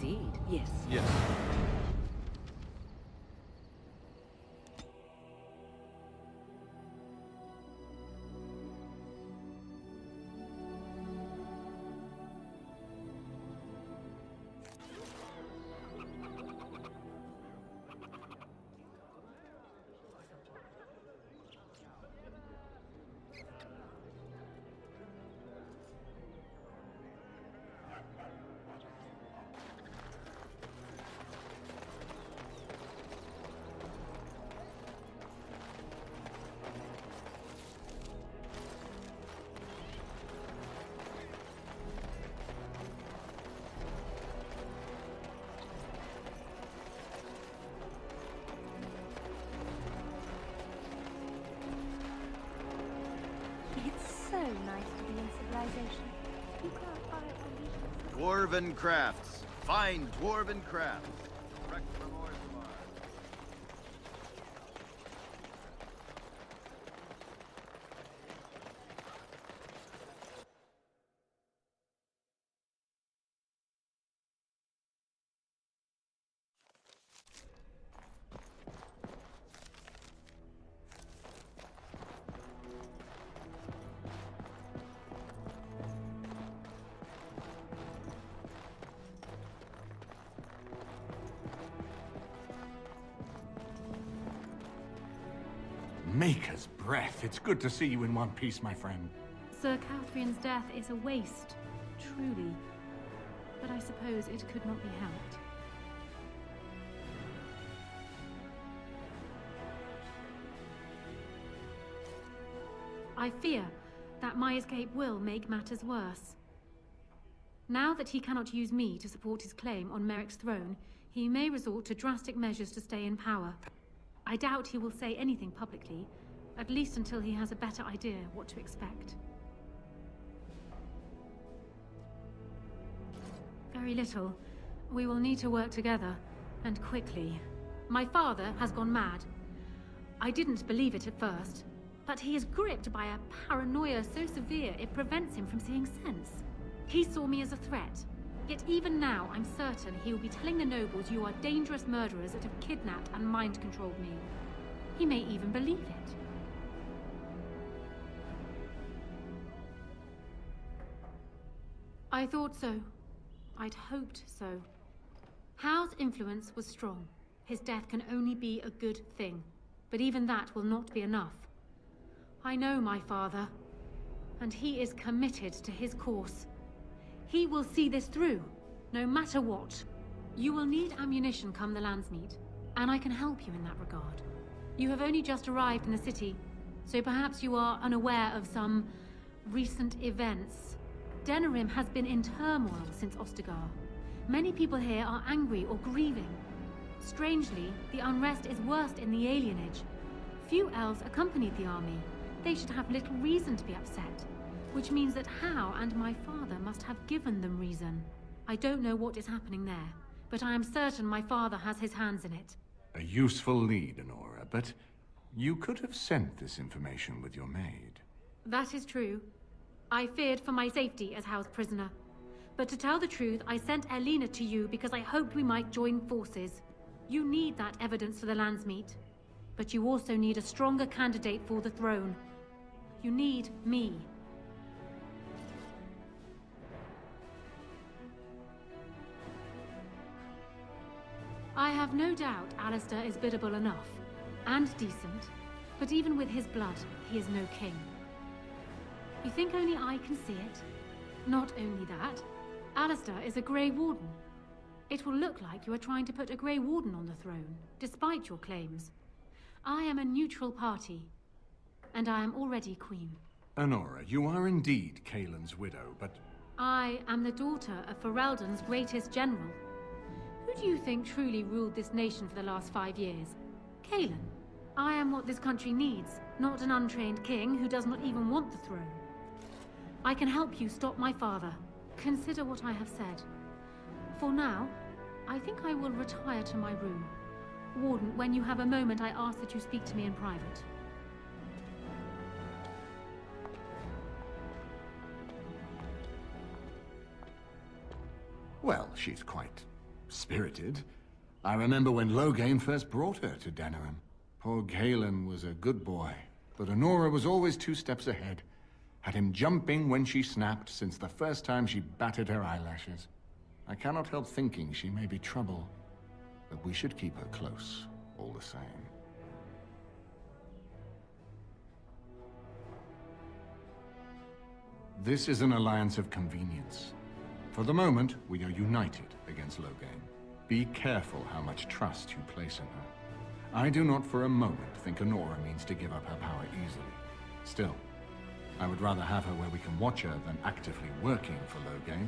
indeed, yes. Yes. It's so nice to be in civilization. You can't buy it on these. Dwarven crafts. Fine dwarven crafts. Direct from Orzammar. Maker's breath. It's good to see you in one piece, my friend. Sir Catherine's death is a waste, truly. But I suppose it could not be helped. I fear that my escape will make matters worse. Now that he cannot use me to support his claim on Merrick's throne, he may resort to drastic measures to stay in power. I doubt he will say anything publicly, at least until he has a better idea what to expect. Very little. We will need to work together, and quickly. My father has gone mad. I didn't believe it at first, but he is gripped by a paranoia so severe it prevents him from seeing sense. He saw me as a threat. Yet even now, I'm certain he will be telling the nobles you are dangerous murderers that have kidnapped and mind-controlled me. He may even believe it. I thought so. I'd hoped so. Howe's influence was strong. His death can only be a good thing. But even that will not be enough. I know my father, and he is committed to his course. He will see this through, no matter what. You will need ammunition come the Landsmeet, and I can help you in that regard. You have only just arrived in the city, so perhaps you are unaware of some recent events. Denerim has been in turmoil since Ostagar. Many people here are angry or grieving. Strangely, the unrest is worst in the alienage. Few elves accompanied the army. They should have little reason to be upset. Which means that Howe and my father must have given them reason. I don't know what is happening there, but I am certain my father has his hands in it. A useful lead, Honora, but you could have sent this information with your maid. That is true. I feared for my safety as Howe's prisoner. But to tell the truth, I sent Elena to you because I hoped we might join forces. You need that evidence for the Landsmeet. But you also need a stronger candidate for the throne. You need me. I have no doubt Alistair is biddable enough, and decent, but even with his blood, he is no king. You think only I can see it? Not only that, Alistair is a Grey Warden. It will look like you are trying to put a Grey Warden on the throne, despite your claims. I am a neutral party, and I am already queen. Honora, you are indeed Kaelin's widow, but... I am the daughter of Ferelden's greatest general. Who do you think truly ruled this nation for the last 5 years? Kaelin. I am what this country needs, not an untrained king who does not even want the throne. I can help you stop my father. Consider what I have said. For now, I think I will retire to my room. Warden, when you have a moment, I ask that you speak to me in private. Well, she's quite spirited. I remember when Loghain first brought her to Denerim. Poor Galen was a good boy, but Honora was always 2 steps ahead. Had him jumping when she snapped since the first time she batted her eyelashes. I cannot help thinking she may be trouble, but we should keep her close, all the same. This is an alliance of convenience. For the moment, we are united against Loghain. Be careful how much trust you place in her. I do not for a moment think Honora means to give up her power easily. Still, I would rather have her where we can watch her than actively working for Loghain.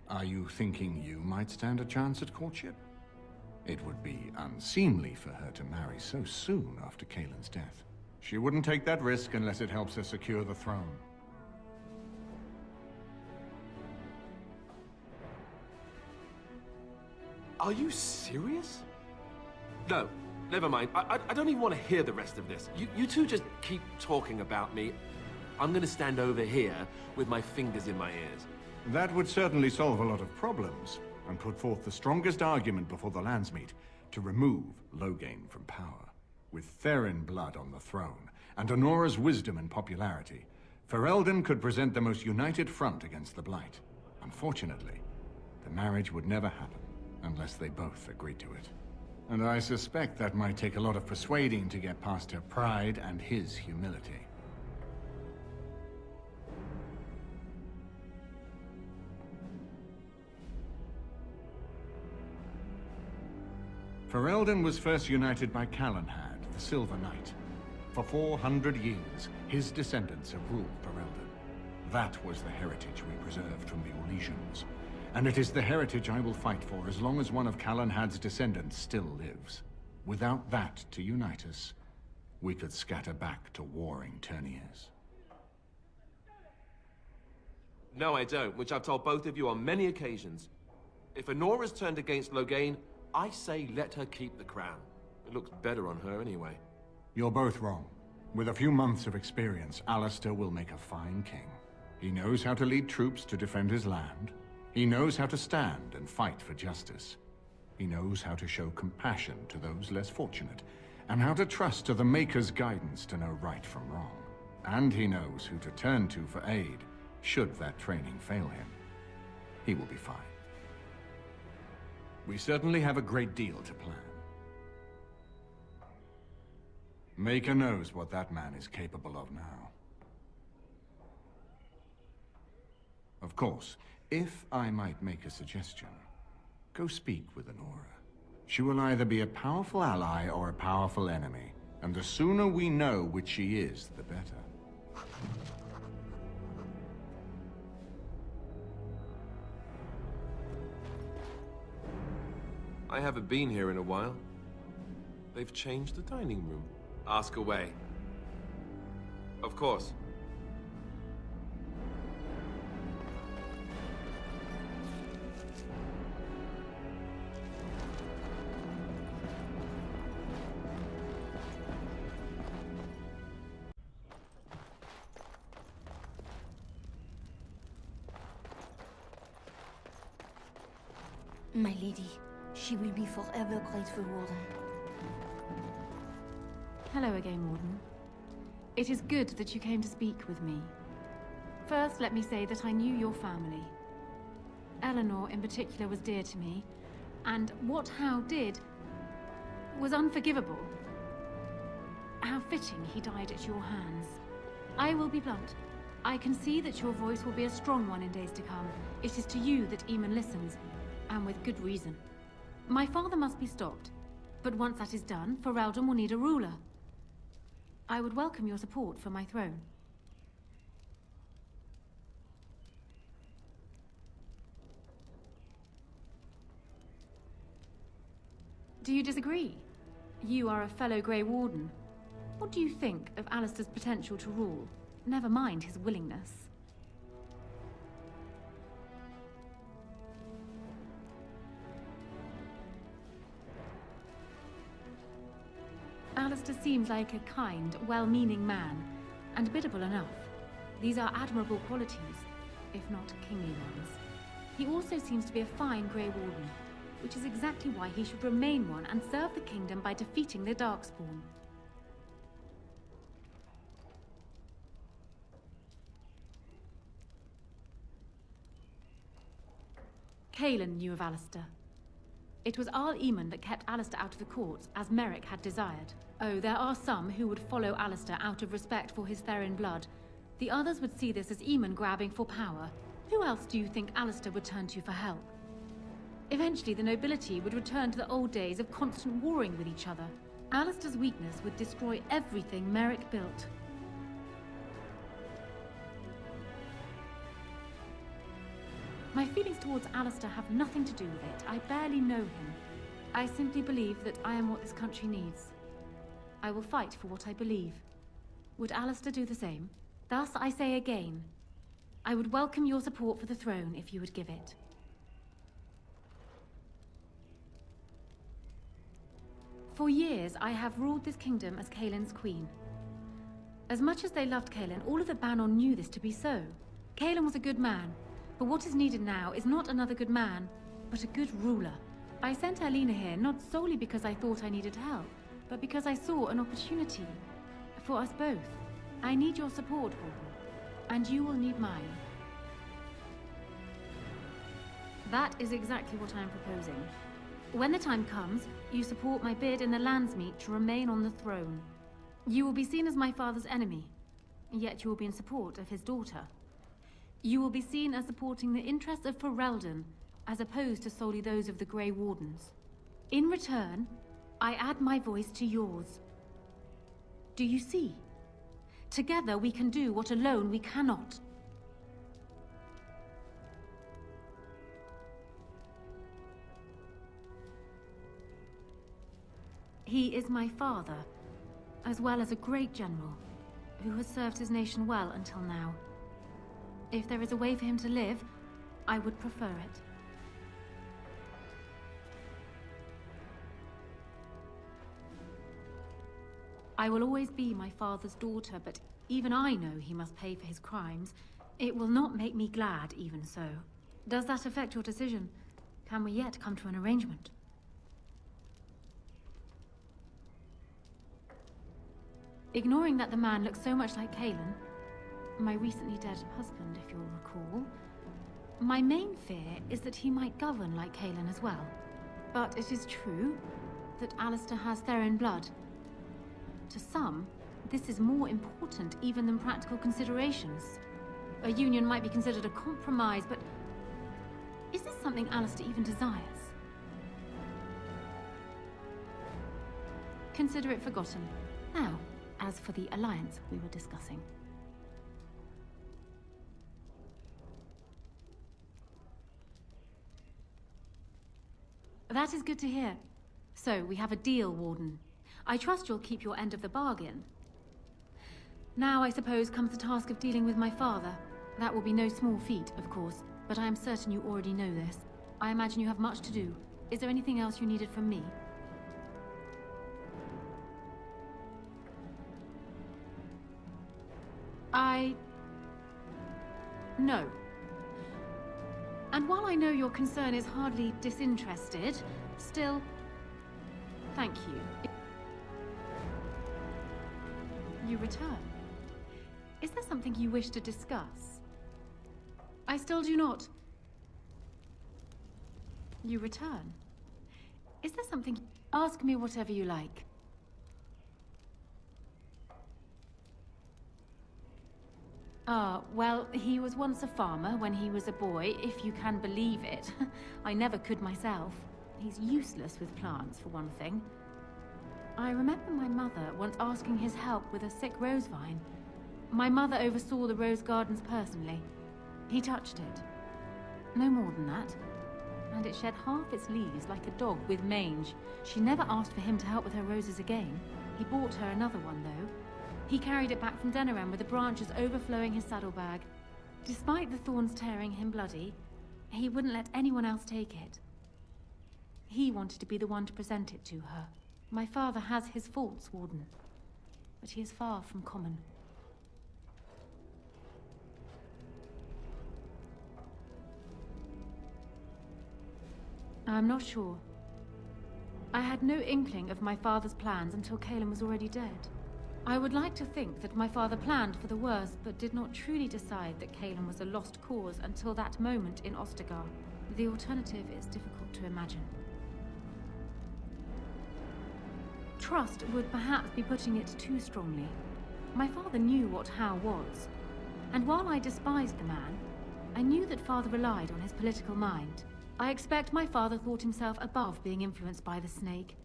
Are you thinking you might stand a chance at courtship? It would be unseemly for her to marry so soon after Kaelin's death. She wouldn't take that risk unless it helps her secure the throne. Are you serious? No, never mind. I don't even want to hear the rest of this. You two just keep talking about me. I'm gonna stand over here with my fingers in my ears. That would certainly solve a lot of problems, and put forth the strongest argument before the Landsmeet to remove Loghain from power. With Therin blood on the throne, and Honora's wisdom and popularity, Ferelden could present the most united front against the Blight. Unfortunately, the marriage would never happen, unless they both agreed to it. And I suspect that might take a lot of persuading to get past her pride and his humility. Ferelden was first united by Calenhad, the Silver Knight. For 400 years, his descendants have ruled Ferelden. That was the heritage we preserved from the Orlesians. And it is the heritage I will fight for as long as one of Calenhad's descendants still lives. Without that to unite us, we could scatter back to warring Terniers. No, I don't, which I've told both of you on many occasions. If Honora's turned against Loghain, I say let her keep the crown. It looks better on her anyway. You're both wrong. With a few months of experience, Alistair will make a fine king. He knows how to lead troops to defend his land. He knows how to stand and fight for justice. He knows how to show compassion to those less fortunate, and how to trust to the Maker's guidance to know right from wrong. And he knows who to turn to for aid, should that training fail him. He will be fine. We certainly have a great deal to plan. Maker knows what that man is capable of now. Of course, if I might make a suggestion, go speak with Honora. She will either be a powerful ally or a powerful enemy, and the sooner we know which she is, the better. I haven't been here in a while. They've changed the dining room. Ask away. Of course. My lady, she will be forever grateful, Warden. Hello again, Warden. It is good that you came to speak with me. First, let me say that I knew your family. Eleanor, in particular, was dear to me, and what Hal did was unforgivable. How fitting he died at your hands. I will be blunt. I can see that your voice will be a strong one in days to come. It is to you that Eamon listens, and with good reason. My father must be stopped, but once that is done, Ferelden will need a ruler. I would welcome your support for my throne. Do you disagree? You are a fellow Grey Warden. What do you think of Alistair's potential to rule? Never mind his willingness. Alistair seems like a kind, well-meaning man, and biddable enough. These are admirable qualities, if not kingly ones. He also seems to be a fine Grey Warden, which is exactly why he should remain one and serve the kingdom by defeating the Darkspawn. Cailan knew of Alistair. It was Arl Eamon that kept Alistair out of the courts, as Merrick had desired. Oh, there are some who would follow Alistair out of respect for his Therin blood. The others would see this as Eamon grabbing for power. Who else do you think Alistair would turn to for help? Eventually, the nobility would return to the old days of constant warring with each other. Alistair's weakness would destroy everything Merrick built. My feelings towards Alistair have nothing to do with it. I barely know him. I simply believe that I am what this country needs. I will fight for what I believe. Would Alistair do the same? Thus, I say again, I would welcome your support for the throne if you would give it. For years, I have ruled this kingdom as Cailan's queen. As much as they loved Cailan, all of the Banon knew this to be so. Cailan was a good man, but what is needed now is not another good man, but a good ruler. I sent Alina here not solely because I thought I needed help, but because I saw an opportunity for us both. I need your support, Warden, and you will need mine. That is exactly what I am proposing. When the time comes, you support my bid in the Landsmeet to remain on the throne. You will be seen as my father's enemy, yet you will be in support of his daughter. You will be seen as supporting the interests of Ferelden, as opposed to solely those of the Grey Wardens. In return, I add my voice to yours. Do you see? Together we can do what alone we cannot. He is my father, as well as a great general, who has served his nation well until now. If there is a way for him to live, I would prefer it. I will always be my father's daughter, but even I know he must pay for his crimes. It will not make me glad, even so. Does that affect your decision? Can we yet come to an arrangement? Ignoring that the man looks so much like Cailan, my recently dead husband, if you'll recall, my main fear is that he might govern like Cailan as well. But it is true that Alistair has Therin blood. To some, this is more important even than practical considerations. A union might be considered a compromise, but is this something Alistair even desires? Consider it forgotten. Now, as for the alliance we were discussing. That is good to hear. So, we have a deal, Warden. I trust you'll keep your end of the bargain. Now, I suppose, comes the task of dealing with my father. That will be no small feat, of course, but I am certain you already know this. I imagine you have much to do. Is there anything else you needed from me? No. And while I know your concern is hardly disinterested, still, thank you. You return. Is there something you wish to discuss? I still do not. You return. Is there something... Ask me whatever you like. Well, he was once a farmer when he was a boy, if you can believe it. I never could myself. He's useless with plants, for one thing. I remember my mother once asking his help with a sick rose vine. My mother oversaw the rose gardens personally. He touched it. No more than that. And it shed half its leaves like a dog with mange. She never asked for him to help with her roses again. He bought her another one, though. He carried it back from Denerim with the branches overflowing his saddlebag. Despite the thorns tearing him bloody, he wouldn't let anyone else take it. He wanted to be the one to present it to her. My father has his faults, Warden, but he is far from common. I'm not sure. I had no inkling of my father's plans until Calen was already dead. I would like to think that my father planned for the worst, but did not truly decide that Calen was a lost cause until that moment in Ostagar. The alternative is difficult to imagine. Trust would perhaps be putting it too strongly. My father knew what How was, and while I despised the man, I knew that father relied on his political mind. I expect my father thought himself above being influenced by the snake.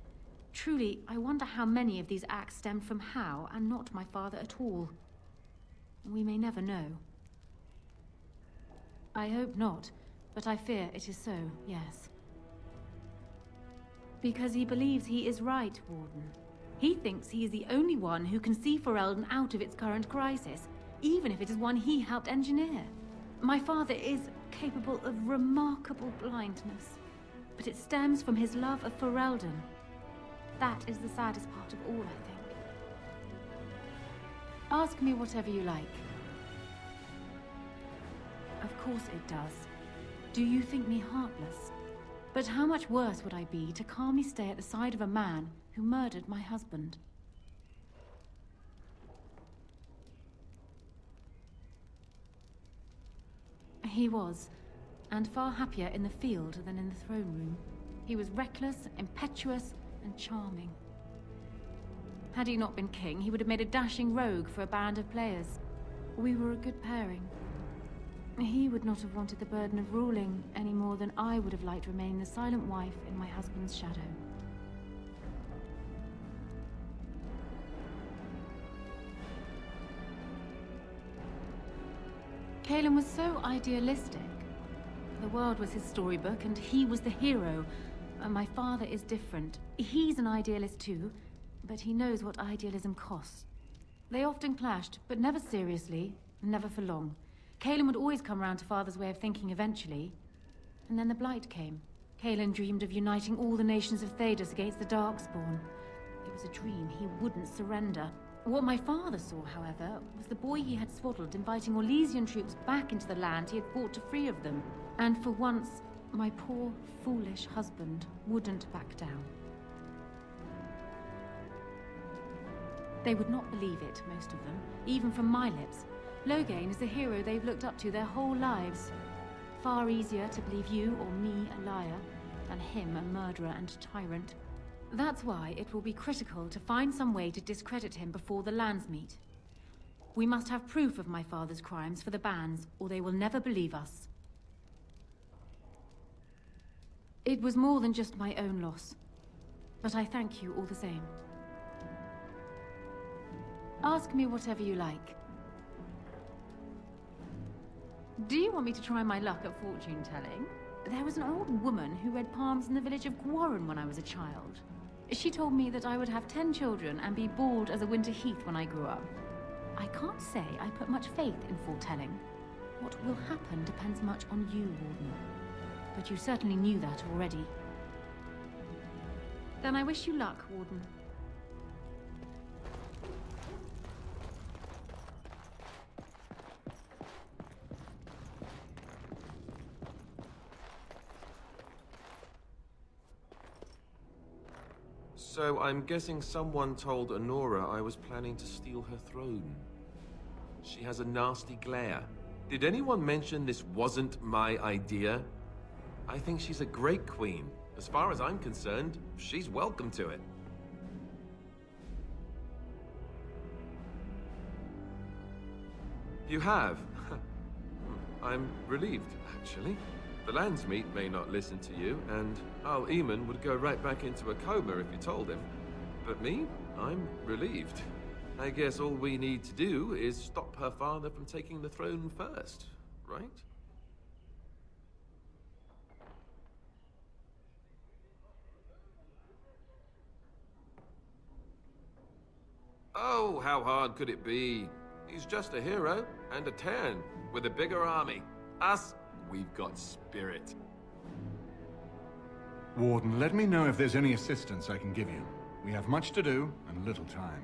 Truly, I wonder how many of these acts stemmed from How and not my father at all. We may never know. I hope not, but I fear it is so, yes. Because he believes he is right, Warden. He thinks he is the only one who can see Ferelden out of its current crisis, even if it is one he helped engineer. My father is capable of remarkable blindness, but it stems from his love of Ferelden. That is the saddest part of all, I think. Ask me whatever you like. Of course it does. Do you think me heartless? But how much worse would I be to calmly stay at the side of a man who murdered my husband? He was, and far happier in the field than in the throne room. He was reckless, impetuous, and charming. Had he not been king, he would have made a dashing rogue for a band of players. We were a good pairing. He would not have wanted the burden of ruling any more than I would have liked to remain the silent wife in my husband's shadow. Calen was so idealistic. The world was his storybook, and he was the hero. My father is different. He's an idealist too, but he knows what idealism costs. They often clashed, but never seriously, never for long. Calen would always come round to father's way of thinking eventually. And then the Blight came. Calen dreamed of uniting all the nations of Thedas against the Darkspawn. It was a dream he wouldn't surrender. What my father saw, however, was the boy he had swaddled inviting Orlesian troops back into the land he had fought to free of them. And for once, my poor, foolish husband wouldn't back down. They would not believe it, most of them, even from my lips. Loghain is the hero they've looked up to their whole lives. Far easier to believe you or me a liar than him a murderer and tyrant. That's why it will be critical to find some way to discredit him before the lands meet. We must have proof of my father's crimes for the bands, or they will never believe us. It was more than just my own loss, but I thank you all the same. Ask me whatever you like. Do you want me to try my luck at fortune-telling? There was an old woman who read palms in the village of Gwarren when I was a child. She told me that I would have 10 children and be bald as a winter heath when I grew up. I can't say I put much faith in foretelling. What will happen depends much on you, Warden. But you certainly knew that already. Then I wish you luck, Warden. So I'm guessing someone told Honora I was planning to steal her throne. She has a nasty glare. Did anyone mention this wasn't my idea? I think she's a great queen. As far as I'm concerned, she's welcome to it. You have? I'm relieved, actually. The Landsmeet may not listen to you, and Al Eamon would go right back into a coma if you told him. But me? I'm relieved. I guess all we need to do is stop her father from taking the throne first, right? Oh, how hard could it be? He's just a hero, and a Terran, with a bigger army. Us, we've got spirit. Warden, let me know if there's any assistance I can give you. We have much to do and little time.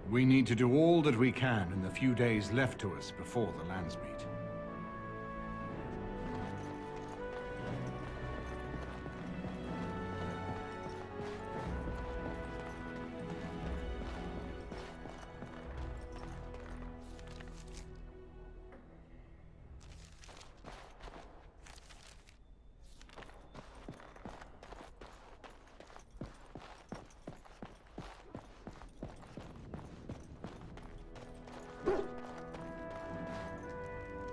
We need to do all that we can in the few days left to us before the lands meet.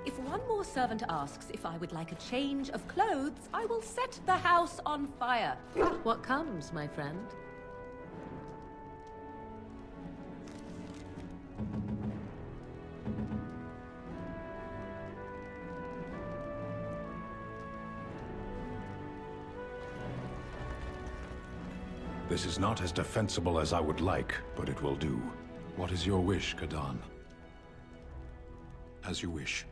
If one more servant asks if I would like a change of clothes, I will set the house on fire. What comes, my friend? This is not as defensible as I would like, but it will do. What is your wish, Kadan? As you wish.